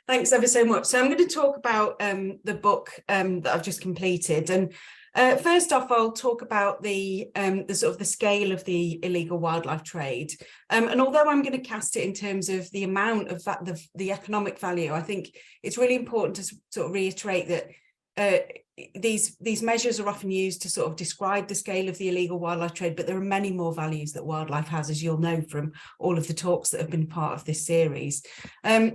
Thanks ever so much. So I'm going to talk about the book that I've just completed. And first off, I'll talk about the sort of the scale of the illegal wildlife trade. And although I'm going to cast it in terms of the amount of that, the economic value, I think it's really important to sort of reiterate that these measures are often used to sort of describe the scale of the illegal wildlife trade, but there are many more values that wildlife has, as you'll know from all of the talks that have been part of this series.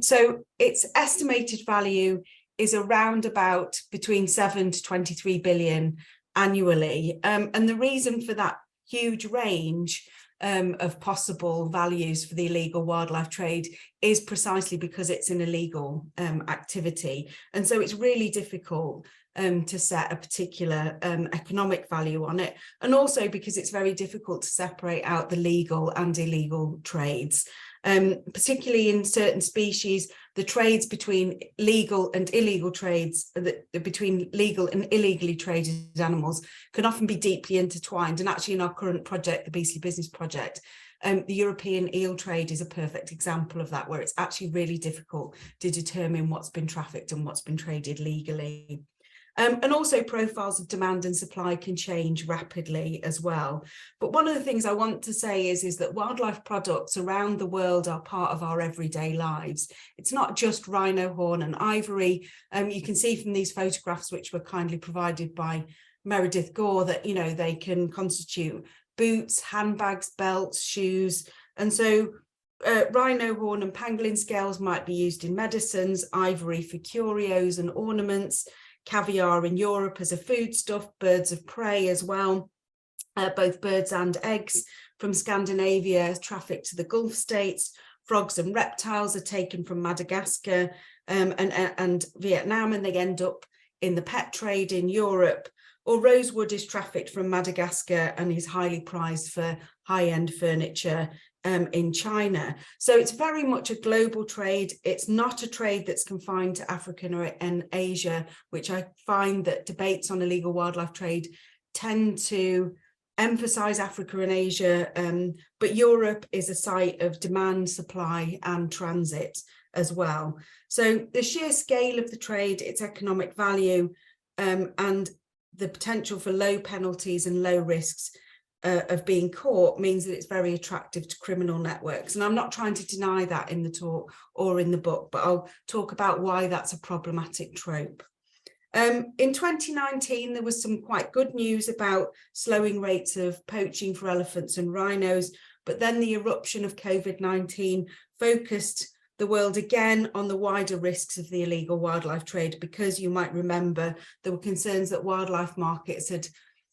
So its estimated value is around about between 7 to 23 billion annually. And the reason for that huge range of possible values for the illegal wildlife trade is precisely because it's an illegal activity. And so it's really difficult to set a particular economic value on it, and also because it's very difficult to separate out the legal and illegal trades. Particularly in certain species, the trades between legal and illegal trades, between legal and illegally traded animals, can often be deeply intertwined. And actually in our current project, the Beastly Business Project, the European eel trade is a perfect example of that, where it's actually really difficult to determine what's been trafficked and what's been traded legally. And also profiles of demand and supply can change rapidly as well. But one of the things I want to say is that wildlife products around the world are part of our everyday lives. It's not just rhino horn and ivory. You can see from these photographs, which were kindly provided by Meredith Gore, that, you know, they can constitute boots, handbags, belts, shoes. And so rhino horn and pangolin scales might be used in medicines, ivory for curios and ornaments, caviar in Europe as a foodstuff, birds of prey as well, both birds and eggs from Scandinavia trafficked to the Gulf states. Frogs and reptiles are taken from Madagascar and Vietnam, and they end up in the pet trade in Europe. Or rosewood is trafficked from Madagascar and is highly prized for high-end furniture in China. So it's very much a global trade. It's not a trade that's confined to Africa and Asia, which I find that debates on illegal wildlife trade tend to emphasize Africa and Asia, but Europe is a site of demand, supply and transit as well. So the sheer scale of the trade, its economic value, and the potential for low penalties and low risks of being caught means that it's very attractive to criminal networks. And I'm not trying to deny that in the talk or in the book, but I'll talk about why that's a problematic trope. In 2019, there was some quite good news about slowing rates of poaching for elephants and rhinos, but then the eruption of COVID-19 focused the world again on the wider risks of the illegal wildlife trade, because you might remember there were concerns that wildlife markets had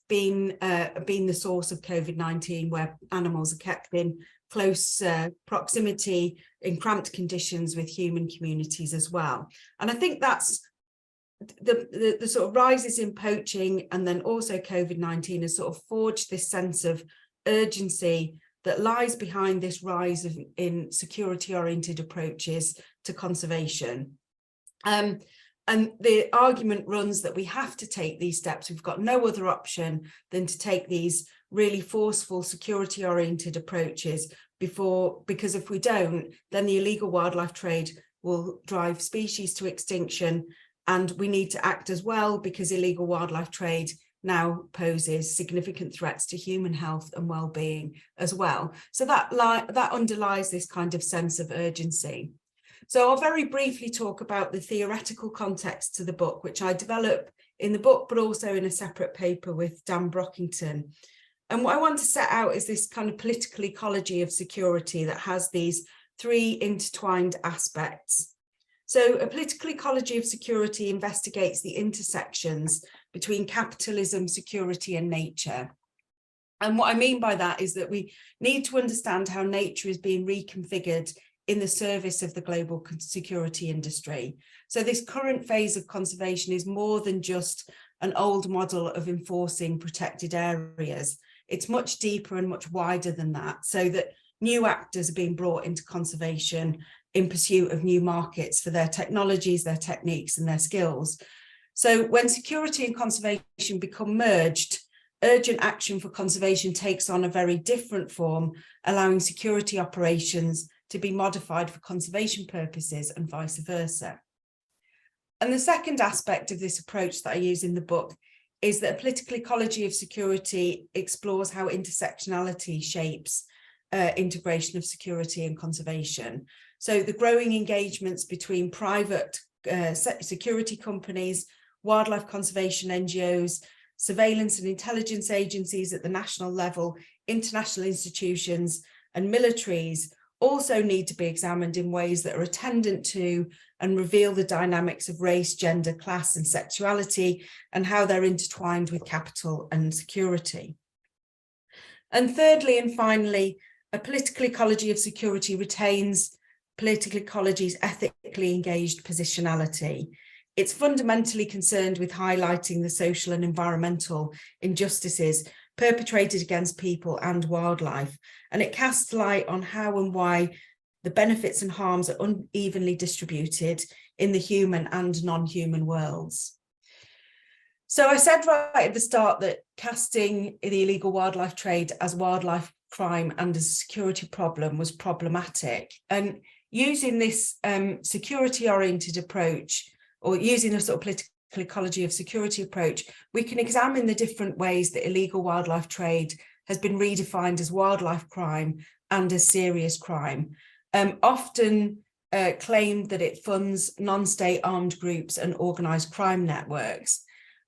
been the source of COVID-19, where animals are kept in close proximity in cramped conditions with human communities as well. And I think that's the sort of rises in poaching, and then also COVID-19 has sort of forged this sense of urgency that lies behind this rise in security-oriented approaches to conservation. And the argument runs that we have to take these steps. We've got no other option than to take these really forceful security-oriented approaches because if we don't, then the illegal wildlife trade will drive species to extinction. And we need to act as well, because illegal wildlife trade now poses significant threats to human health and well-being as well. So that underlies this kind of sense of urgency. So I'll very briefly talk about the theoretical context to the book, which I develop in the book, but also in a separate paper with Dan Brockington. And what I want to set out is this kind of political ecology of security that has these three intertwined aspects. So a political ecology of security investigates the intersections between capitalism, security, and nature. And what I mean by that is that we need to understand how nature is being reconfigured in the service of the global security industry. So this current phase of conservation is more than just an old model of enforcing protected areas. It's much deeper and much wider than that, so that new actors are being brought into conservation in pursuit of new markets for their technologies, their techniques, and their skills. So when security and conservation become merged, urgent action for conservation takes on a very different form, allowing security operations to be modified for conservation purposes and vice versa. And the second aspect of this approach that I use in the book is that a political ecology of security explores how intersectionality shapes integration of security and conservation. So the growing engagements between private security companies, wildlife conservation NGOs, surveillance and intelligence agencies at the national level, international institutions and militaries also need to be examined in ways that are attendant to and reveal the dynamics of race, gender, class and sexuality and how they're intertwined with capital and security. And thirdly and finally, a political ecology of security retains political ecology's ethically engaged positionality. It's fundamentally concerned with highlighting the social and environmental injustices perpetrated against people and wildlife, and it casts light on how and why the benefits and harms are unevenly distributed in the human and non-human worlds. So I said right at the start that casting the illegal wildlife trade as wildlife crime and as a security problem was problematic, and using this security-oriented approach, or using a sort of political ecology of security approach, we can examine the different ways that illegal wildlife trade has been redefined as wildlife crime and as serious crime, often claimed that it funds non-state armed groups and organised crime networks.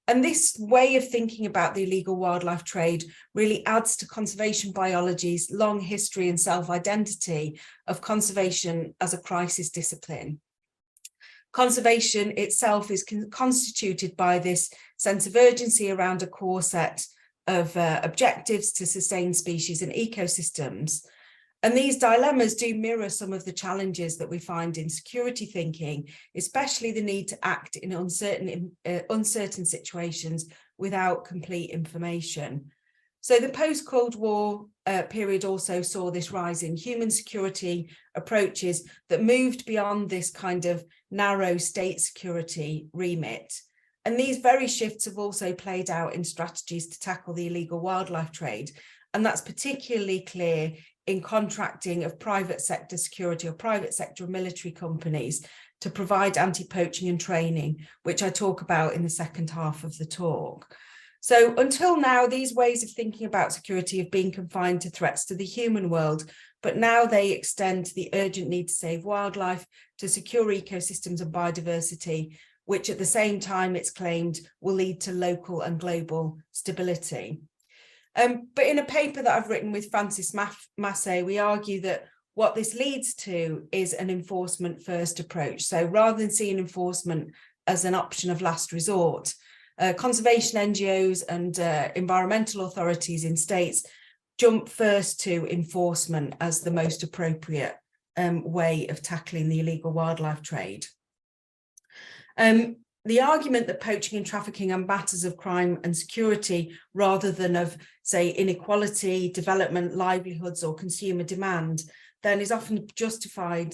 And this way of thinking about the illegal wildlife trade really adds to conservation biology's long history and self-identity of conservation as a crisis discipline. Conservation itself is constituted by this sense of urgency around a core set of objectives to sustain species and ecosystems. And these dilemmas do mirror some of the challenges that we find in security thinking, especially the need to act in uncertain situations without complete information. So the post-Cold War period also saw this rise in human security approaches that moved beyond this kind of narrow state security remit. And these very shifts have also played out in strategies to tackle the illegal wildlife trade. And that's particularly clear in contracting of private sector security or private sector military companies to provide anti-poaching and training, which I talk about in the second half of the talk. So until now, these ways of thinking about security have been confined to threats to the human world, but now they extend to the urgent need to save wildlife, to secure ecosystems and biodiversity, which at the same time it's claimed will lead to local and global stability. But in a paper that I've written with Francis Massey, we argue that what this leads to is an enforcement first approach. So rather than seeing enforcement as an option of last resort, conservation NGOs and environmental authorities in states jump first to enforcement as the most appropriate way of tackling the illegal wildlife trade. The argument that poaching and trafficking are matters of crime and security rather than of, say, inequality, development, livelihoods or consumer demand, then is often deployed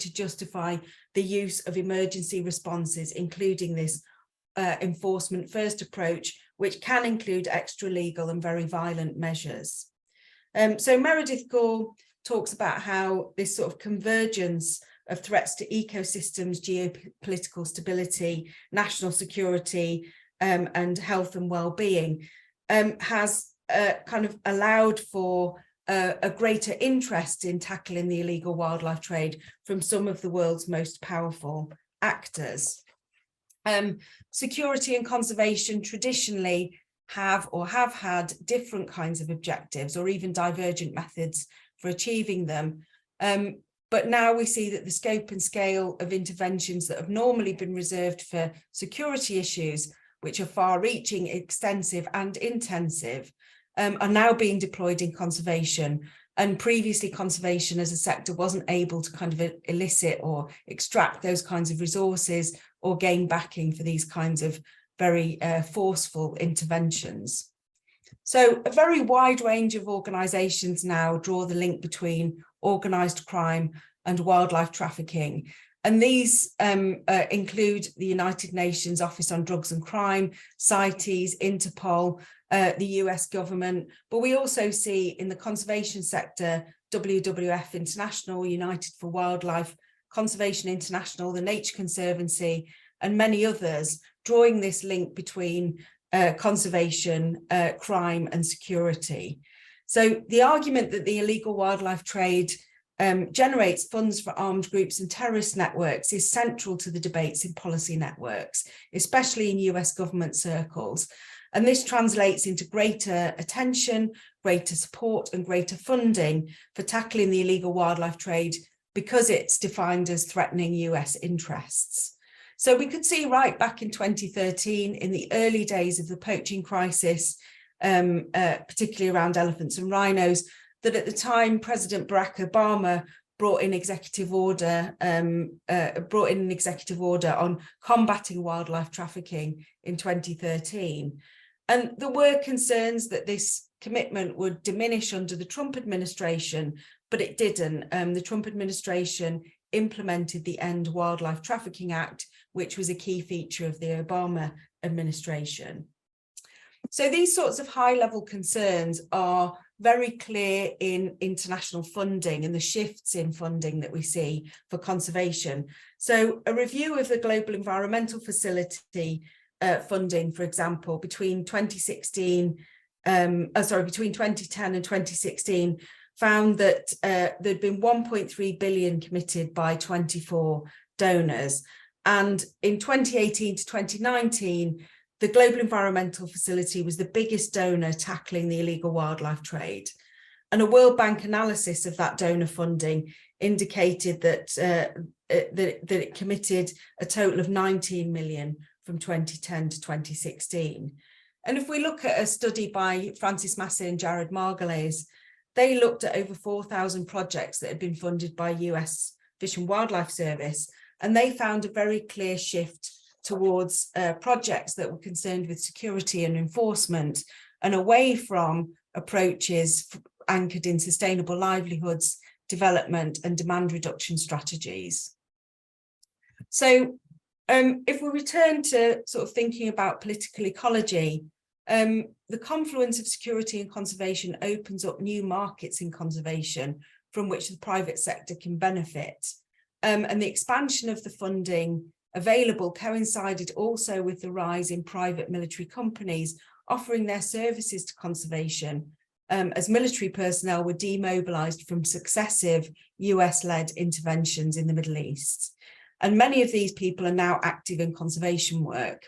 to justify the use of emergency responses, including this enforcement first approach, which can include extra legal and very violent measures. So Meredith Gore talks about how this sort of convergence of threats to ecosystems, geopolitical stability, national security, and health and well-being has kind of allowed for a greater interest in tackling the illegal wildlife trade from some of the world's most powerful actors. Security and conservation traditionally have had different kinds of objectives or even divergent methods for achieving them. But now we see that the scope and scale of interventions that have normally been reserved for security issues, which are far-reaching, extensive and intensive, are now being deployed in conservation. And previously conservation as a sector wasn't able to kind of elicit or extract those kinds of resources or gain backing for these kinds of very forceful interventions. So a very wide range of organisations now draw the link between organised crime and wildlife trafficking. And these include the United Nations Office on Drugs and Crime, CITES, Interpol, the US government, but we also see in the conservation sector, WWF International, United for Wildlife, Conservation International, the Nature Conservancy, and many others, drawing this link between conservation, crime, and security. So the argument that the illegal wildlife trade generates funds for armed groups and terrorist networks is central to the debates in policy networks, especially in US government circles. And this translates into greater attention, greater support, and greater funding for tackling the illegal wildlife trade because it's defined as threatening US interests. So we could see right back in 2013, in the early days of the poaching crisis, particularly around elephants and rhinos, that at the time President Barack Obama brought in an executive order on combating wildlife trafficking in 2013. And there were concerns that this commitment would diminish under the Trump administration, but it didn't. The Trump administration implemented the End Wildlife Trafficking Act, which was a key feature of the Obama administration. So these sorts of high-level concerns are very clear in international funding and the shifts in funding that we see for conservation. So a review of the Global Environmental Facility funding, for example, between 2010 and 2016, found that there'd been 1.3 billion committed by 24 donors. And in 2018 to 2019, the Global Environmental Facility was the biggest donor tackling the illegal wildlife trade. And a World Bank analysis of that donor funding indicated that, that it committed a total of 19 million from 2010 to 2016. And if we look at a study by Francis Massey and Jared Margulies, they looked at over 4,000 projects that had been funded by US Fish and Wildlife Service, and they found a very clear shift towards projects that were concerned with security and enforcement and away from approaches anchored in sustainable livelihoods, development and demand reduction strategies. So if we return to sort of thinking about political ecology, the confluence of security and conservation opens up new markets in conservation from which the private sector can benefit. And the expansion of the funding available coincided also with the rise in private military companies offering their services to conservation, as military personnel were demobilized from successive US-led interventions in the Middle East. And many of these people are now active in conservation work.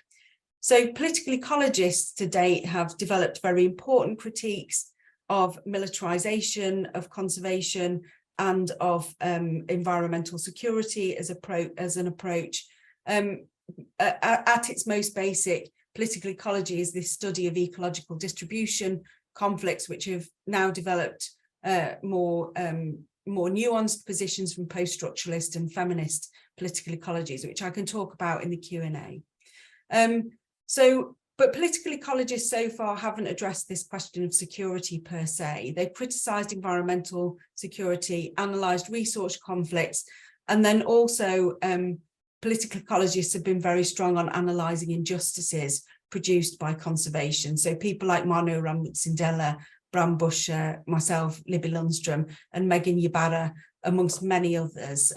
So political ecologists to date have developed very important critiques of militarization of conservation and of environmental security as an approach. At its most basic, political ecology is this study of ecological distribution conflicts, which have now developed more nuanced positions from post-structuralist and feminist political ecologies, which I can talk about in the Q&A. But political ecologists so far haven't addressed this question of security per se. They've criticised environmental security, analysed resource conflicts, and then also political ecologists have been very strong on analysing injustices produced by conservation. So people like Manu Ramsindela, Bram Buscher, myself, Libby Lundstrom, and Megan Ybarra, amongst many others.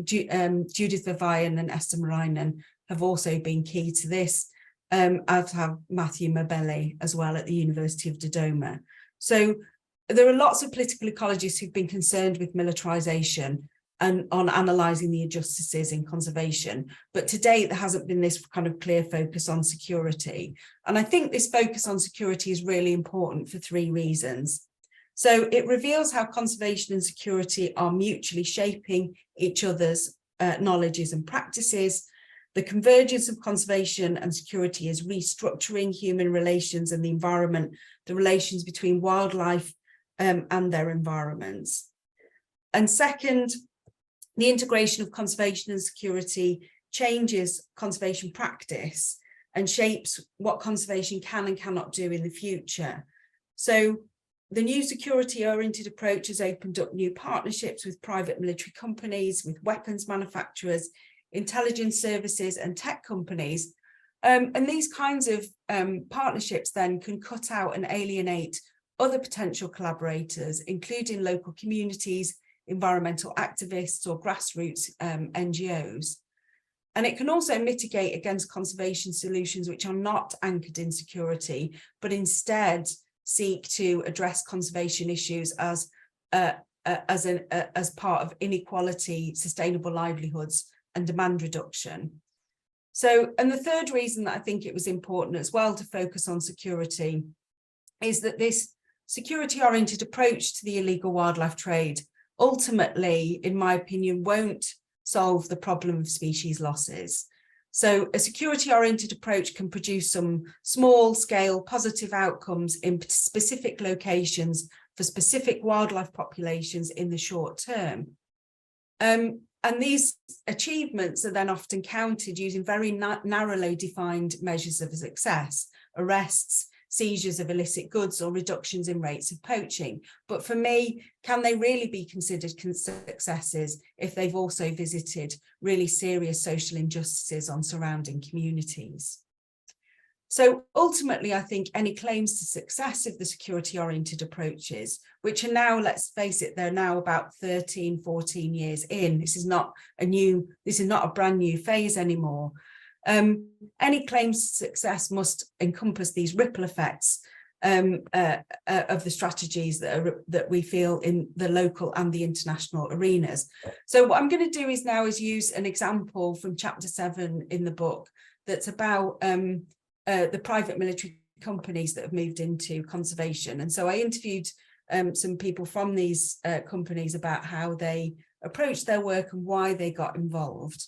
Judith Vivian and Esther Marinen have also been key to this, as have Matthew Mabelli as well at the University of Dodoma. So there are lots of political ecologists who've been concerned with militarisation and on analysing the injustices in conservation. But to date, there hasn't been this kind of clear focus on security. And I think this focus on security is really important for three reasons. So it reveals how conservation and security are mutually shaping each other's knowledges and practices. The convergence of conservation and security is restructuring human relations and the environment, the relations between wildlife and their environments. And second, the integration of conservation and security changes conservation practice and shapes what conservation can and cannot do in the future. So The new security-oriented approach has opened up new partnerships with private military companies, with weapons manufacturers, intelligence services and tech companies. And these kinds of partnerships then can cut out and alienate other potential collaborators, including local communities, environmental activists or grassroots NGOs. And it can also mitigate against conservation solutions which are not anchored in security, but instead seek to address conservation issues as part of inequality, sustainable livelihoods and demand reduction. So, and the third reason that I think it was important as well to focus on security is that this security-oriented approach to the illegal wildlife trade ultimately, in my opinion, won't solve the problem of species losses. So a security-oriented approach can produce some small-scale positive outcomes in specific locations for specific wildlife populations in the short term. And these achievements are then often counted using very narrowly defined measures of success, arrests, seizures of illicit goods or reductions in rates of poaching. But for me, can they really be considered successes if they've also visited really serious social injustices on surrounding communities? So ultimately, I think any claims to success of the security-oriented approaches, which are now, let's face it, they're now about 13, 14 years in. This is not a brand new phase anymore. Any claims to success must encompass these ripple effects of the strategies that we feel in the local and the international arenas. So what I'm going to do is use an example from chapter 7 in the book that's about the private military companies that have moved into conservation. And so I interviewed some people from these companies about how they approached their work and why they got involved.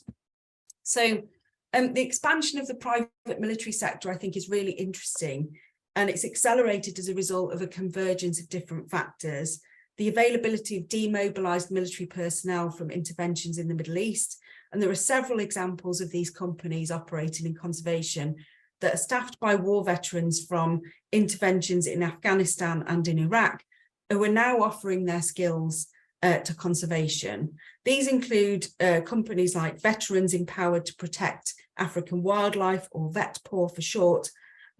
So the expansion of the private military sector, I think, is really interesting, and it's accelerated as a result of a convergence of different factors. The availability of demobilized military personnel from interventions in the Middle East, and there are several examples of these companies operating in conservation that are staffed by war veterans from interventions in Afghanistan and in Iraq, who are now offering their skills to conservation. These include companies like Veterans Empowered to Protect African Wildlife, or VETPOR for short,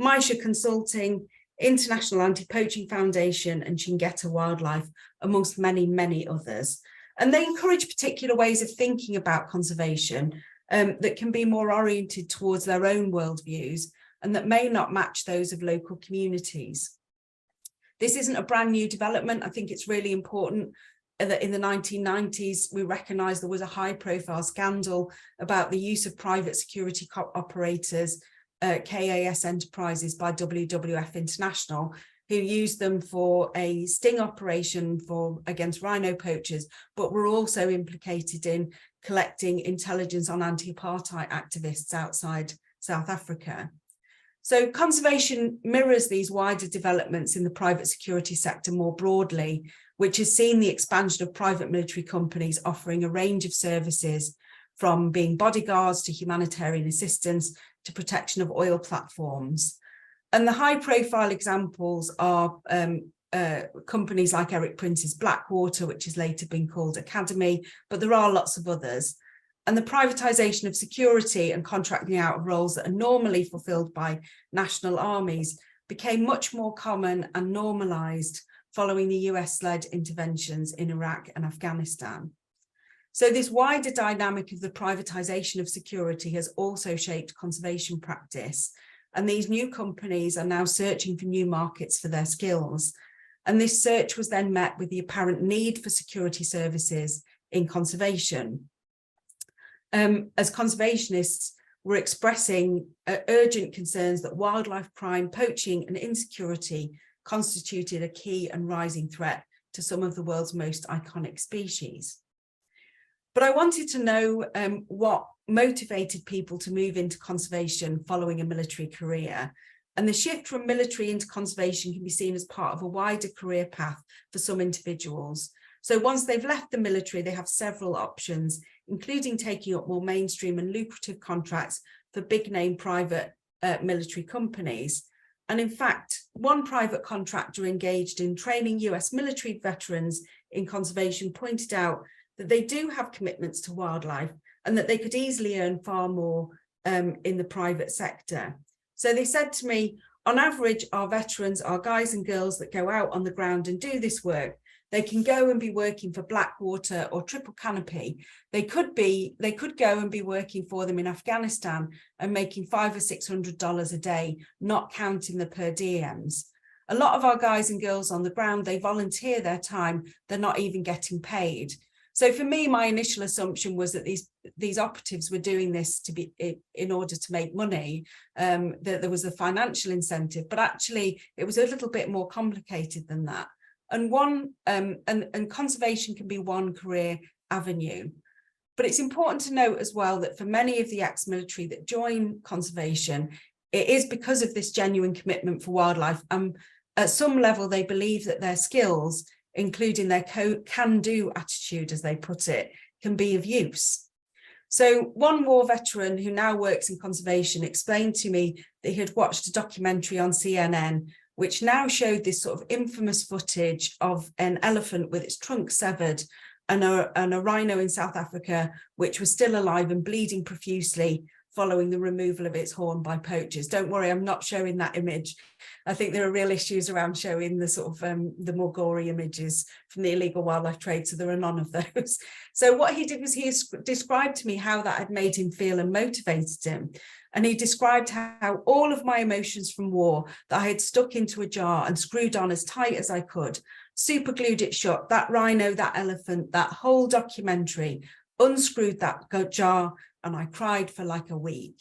Maisha Consulting, International Anti-Poaching Foundation and Chingeta Wildlife, amongst many, many others. And they encourage particular ways of thinking about conservation that can be more oriented towards their own worldviews and that may not match those of local communities. This isn't a brand new development. I think it's really important that in the 1990s, we recognised there was a high-profile scandal about the use of private security operators, KAS Enterprises, by WWF International, who used them for a sting operation against rhino poachers, but were also implicated in collecting intelligence on anti-apartheid activists outside South Africa. So conservation mirrors these wider developments in the private security sector more broadly, which has seen the expansion of private military companies offering a range of services, from being bodyguards to humanitarian assistance to protection of oil platforms. And the high-profile examples are companies like Eric Prince's Blackwater, which has later been called Academy, but there are lots of others. And the privatisation of security and contracting out of roles that are normally fulfilled by national armies became much more common and normalised following the US-led interventions in Iraq and Afghanistan. So this wider dynamic of the privatisation of security has also shaped conservation practice. And these new companies are now searching for new markets for their skills. And this search was then met with the apparent need for security services in conservation. As conservationists, we're expressing urgent concerns that wildlife crime, poaching and insecurity constituted a key and rising threat to some of the world's most iconic species. But I wanted to know what motivated people to move into conservation following a military career. And the shift from military into conservation can be seen as part of a wider career path for some individuals. So once they've left the military, they have several options, including taking up more mainstream and lucrative contracts for big name private military companies. And in fact, one private contractor engaged in training US military veterans in conservation pointed out that they do have commitments to wildlife and that they could easily earn far more in the private sector. So they said to me, on average, our veterans, our guys and girls that go out on the ground and do this work, they can go and be working for Blackwater or Triple Canopy. They could go and be working for them in Afghanistan and making $500 or $600 a day, not counting the per diems. A lot of our guys and girls on the ground, they volunteer their time. They're not even getting paid. So for me, my initial assumption was that these operatives were doing this to be in order to make money, that there was a financial incentive, but actually it was a little bit more complicated than that. And conservation can be one career avenue. But it's important to note as well that for many of the ex-military that join conservation, it is because of this genuine commitment for wildlife. At some level, they believe that their skills, including their can-do attitude, as they put it, can be of use. So one war veteran who now works in conservation explained to me that he had watched a documentary on CNN which now showed this sort of infamous footage of an elephant with its trunk severed and a rhino in South Africa, which was still alive and bleeding profusely following the removal of its horn by poachers. Don't worry, I'm not showing that image. I think there are real issues around showing the sort of the more gory images from the illegal wildlife trade, so there are none of those. So what he did was he described to me how that had made him feel and motivated him. And he described how all of my emotions from war that I had stuck into a jar and screwed on as tight as I could, super glued it shut, that rhino, that elephant, that whole documentary, unscrewed that jar, and I cried for like a week.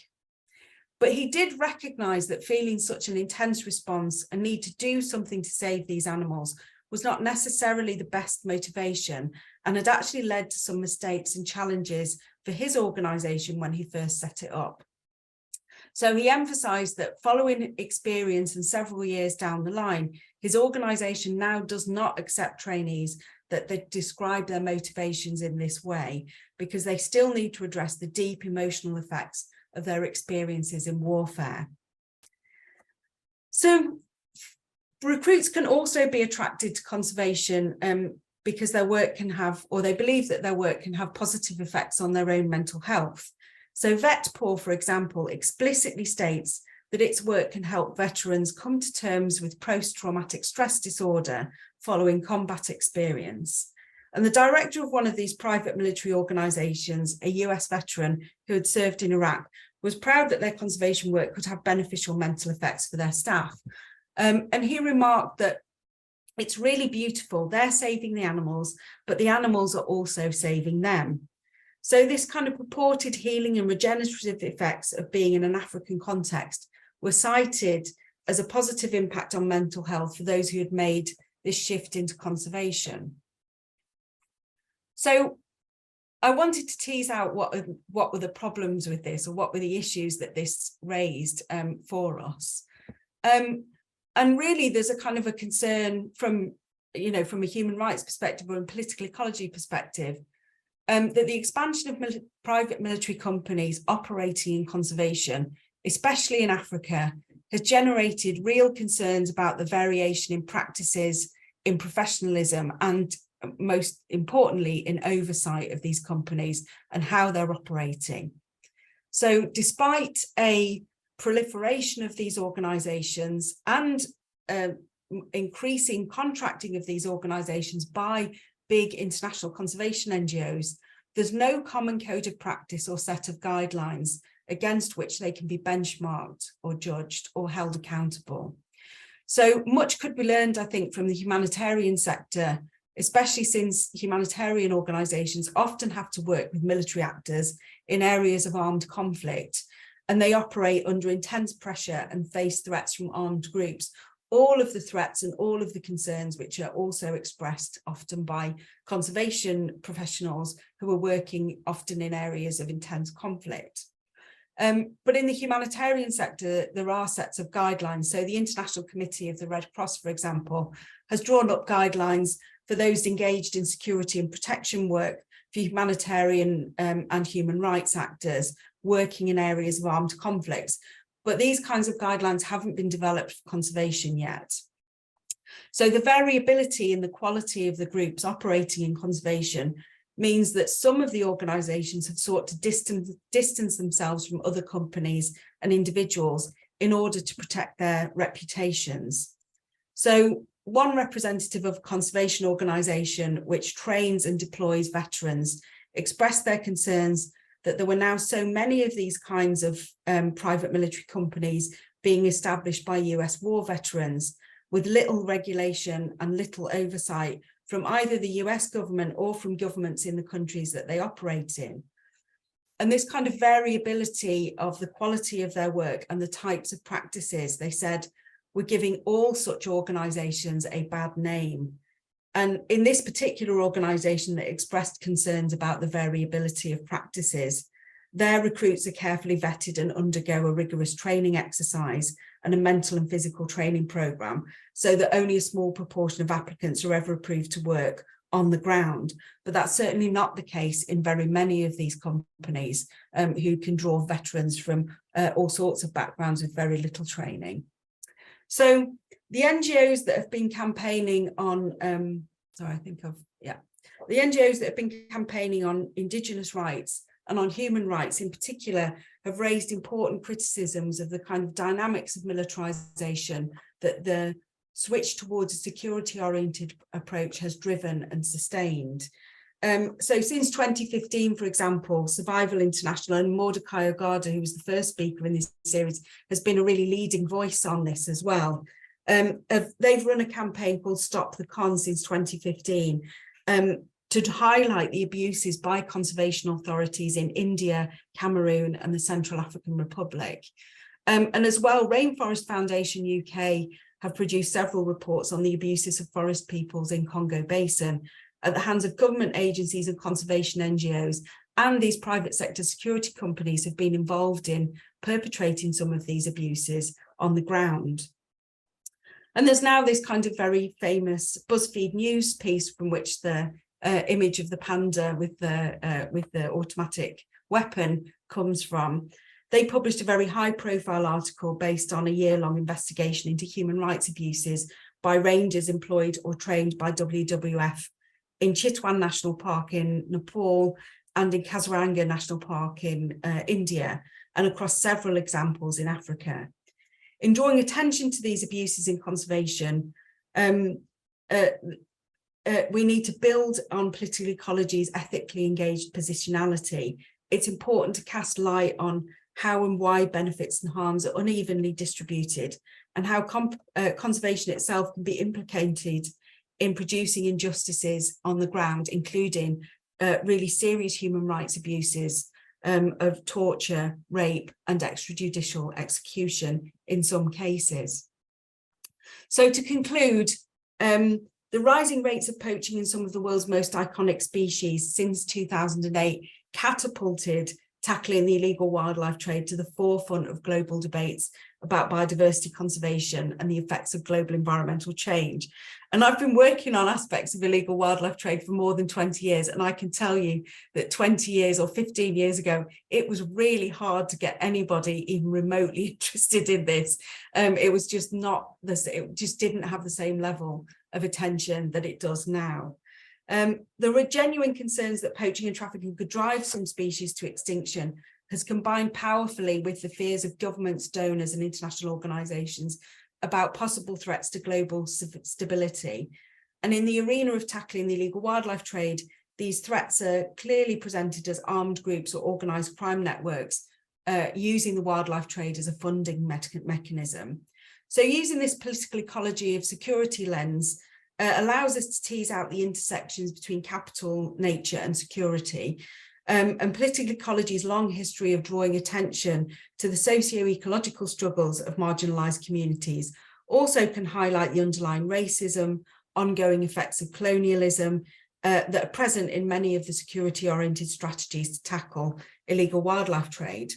But he did recognize that feeling such an intense response and need to do something to save these animals was not necessarily the best motivation and had actually led to some mistakes and challenges for his organization when he first set it up. So he emphasized that following experience and several years down the line, his organization now does not accept trainees that they describe their motivations in this way, because they still need to address the deep emotional effects of their experiences in warfare. So recruits can also be attracted to conservation because their work can have, or they believe that their work can have positive effects on their own mental health. So VetPaw, for example, explicitly states that its work can help veterans come to terms with post-traumatic stress disorder following combat experience. And the director of one of these private military organizations, a US veteran who had served in Iraq, was proud that their conservation work could have beneficial mental effects for their staff. And he remarked that it's really beautiful. They're saving the animals, but the animals are also saving them. So this kind of purported healing and regenerative effects of being in an African context were cited as a positive impact on mental health for those who had made this shift into conservation. So I wanted to tease out what were the problems with this, or what were the issues that this raised for us. And really, there's a kind of a concern from a human rights perspective or a political ecology perspective, that the expansion of private military companies operating in conservation, especially in Africa, has generated real concerns about the variation in practices, in professionalism, and most importantly, in oversight of these companies and how they're operating. So despite a proliferation of these organizations and increasing contracting of these organizations by big international conservation NGOs, there's no common code of practice or set of guidelines against which they can be benchmarked or judged or held accountable. So much could be learned, I think, from the humanitarian sector, especially since humanitarian organizations often have to work with military actors in areas of armed conflict, and they operate under intense pressure and face threats from armed groups. All of the threats and all of the concerns which are also expressed often by conservation professionals who are working often in areas of intense conflict. But in the humanitarian sector, there are sets of guidelines. So the International Committee of the Red Cross, for example, has drawn up guidelines for those engaged in security and protection work for humanitarian and human rights actors working in areas of armed conflicts. but these kinds of guidelines haven't been developed for conservation yet. So the variability in the quality of the groups operating in conservation means that some of the organisations have sought to distance themselves from other companies and individuals in order to protect their reputations. So one representative of a conservation organisation which trains and deploys veterans expressed their concerns that there were now so many of these kinds of private military companies being established by US war veterans, with little regulation and little oversight from either the US government or from governments in the countries that they operate in. And this kind of variability of the quality of their work and the types of practices, they said, we're giving all such organisations a bad name. And in this particular organisation that expressed concerns about the variability of practices, their recruits are carefully vetted and undergo a rigorous training exercise and a mental and physical training programme, so that only a small proportion of applicants are ever approved to work on the ground. But that's certainly not the case in very many of these companies who can draw veterans from all sorts of backgrounds with very little training. So the NGOs that have been campaigning on, the NGOs that have been campaigning on Indigenous rights and on human rights in particular have raised important criticisms of the kind of dynamics of militarization that the switch towards a security-oriented approach has driven and sustained. So since 2015, for example, Survival International and Mordecai Ogada, who was the first speaker in this series, has been a really leading voice on this as well. They've run a campaign called Stop the Con since 2015 to highlight the abuses by conservation authorities in India, Cameroon and the Central African Republic. And as well, Rainforest Foundation UK have produced several reports on the abuses of forest peoples in Congo Basin at the hands of government agencies and conservation NGOs, and these private sector security companies have been involved in perpetrating some of these abuses on the ground. And there's now this kind of very famous BuzzFeed News piece from which the image of the panda with the automatic weapon comes from. They published a very high-profile article based on a year-long investigation into human rights abuses by rangers employed or trained by WWF in Chitwan National Park in Nepal and in Kaziranga National Park in India, and across several examples in Africa. In drawing attention to these abuses in conservation, we need to build on political ecology's ethically engaged positionality. It's important to cast light on how and why benefits and harms are unevenly distributed, and how conservation itself can be implicated in producing injustices on the ground, including really serious human rights abuses of torture, rape, and extrajudicial execution in some cases. So to conclude, the rising rates of poaching in some of the world's most iconic species since 2008 catapulted tackling the illegal wildlife trade to the forefront of global debates about biodiversity conservation and the effects of global environmental change. And I've been working on aspects of illegal wildlife trade for more than 20 years. And I can tell you that 20 years or 15 years ago, it was really hard to get anybody even remotely interested in this. It was just not this, it just didn't have the same level of attention that it does now. There were genuine concerns that poaching and trafficking could drive some species to extinction, has combined powerfully with the fears of governments, donors and international organisations about possible threats to global stability. And in the arena of tackling the illegal wildlife trade, these threats are clearly presented as armed groups or organised crime networks using the wildlife trade as a funding mechanism. So using this political ecology of security lens allows us to tease out the intersections between capital, nature and security. And political ecology's long history of drawing attention to the socio-ecological struggles of marginalised communities also can highlight the underlying racism, ongoing effects of colonialism that are present in many of the security-oriented strategies to tackle illegal wildlife trade.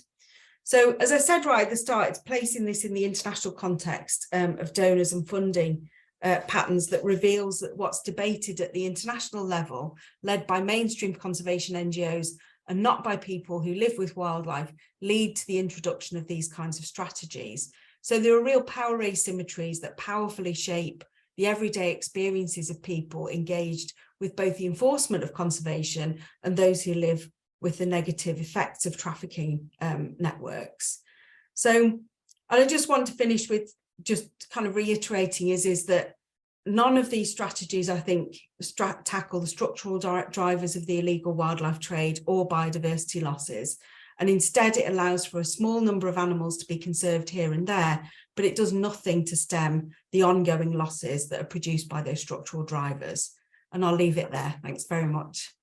So, as I said right at the start, it's placing this in the international context of donors and funding patterns that reveals that what's debated at the international level, led by mainstream conservation NGOs, and not by people who live with wildlife lead to the introduction of these kinds of strategies. So there are real power asymmetries that powerfully shape the everyday experiences of people engaged with both the enforcement of conservation and those who live with the negative effects of trafficking networks. So I just want to finish with just kind of reiterating is that none of these strategies, I think, tackle the structural drivers of the illegal wildlife trade or biodiversity losses. And instead, it allows for a small number of animals to be conserved here and there, but it does nothing to stem the ongoing losses that are produced by those structural drivers. And I'll leave it there. Thanks very much.